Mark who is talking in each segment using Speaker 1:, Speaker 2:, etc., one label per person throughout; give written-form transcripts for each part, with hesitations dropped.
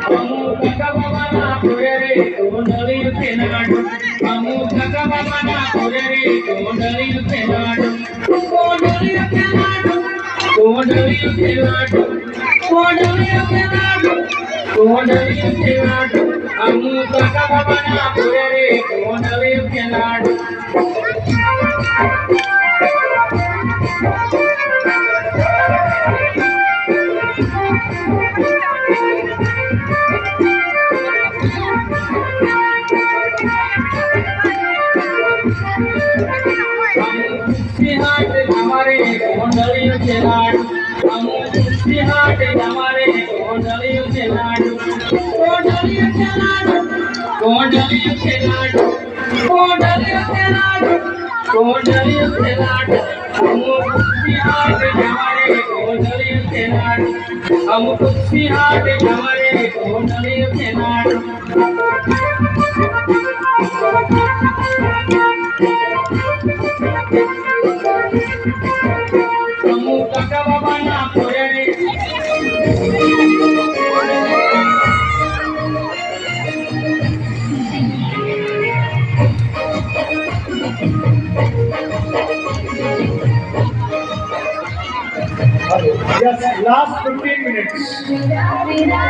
Speaker 1: काका बाबा ना पुरे रे गोंधळी तेनाडू काका बाबा ना पुरे रे गोंधळी तेनाडू गोंधळी तेनाडू गोंधळी तेनाडू गोंधळी तेनाडू गोंधळी तेनाडू काका बाबा ना पुरे रे गोंधळी तेनाडू सिंहाट हमारे गोंधळी तेनाडू सिंहाट हमारे गोंधळी तेनाडू गोंधळी तेनाडू गोंधळी तेनाडू गोंधळी तेनाडू गोंधळी तेनाडू सिंहाट हमारे गोंधळी तेनाडू सिंहाट हमारे गोंधळी तेनाडू काका बाबा ना पुरे रे
Speaker 2: Yes, last 15 minutes.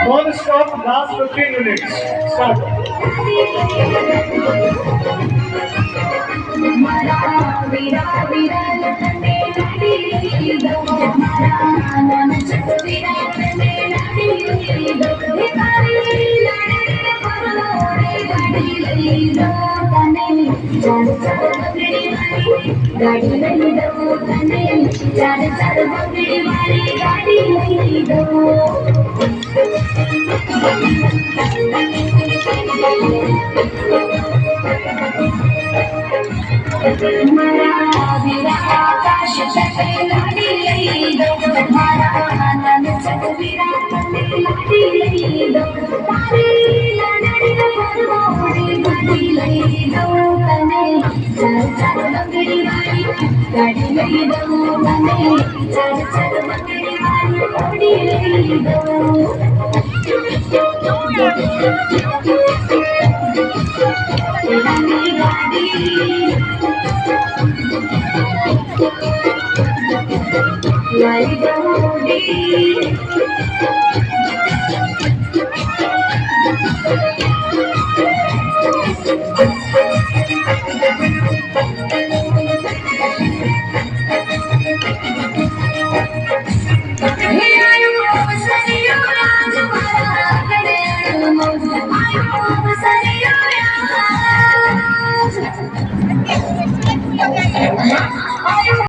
Speaker 2: Non-stop, last 15 minutes. Start.
Speaker 3: गाड़ी लई दो तने चार चार बकरी वाली गाड़ी लई दो मरा वीरा आकाश पे गाड़ी लई दो मारा आनंद चतवीरा गाड़ी लई दो तारी लाडड़ी परवाड़ी गाड़ी लई दो तने चार चार बकरी वाली गाड़ी लई दो तने चार चार बकरी वाली गाड़ी लई दो गाड़ी लाई दौड़ी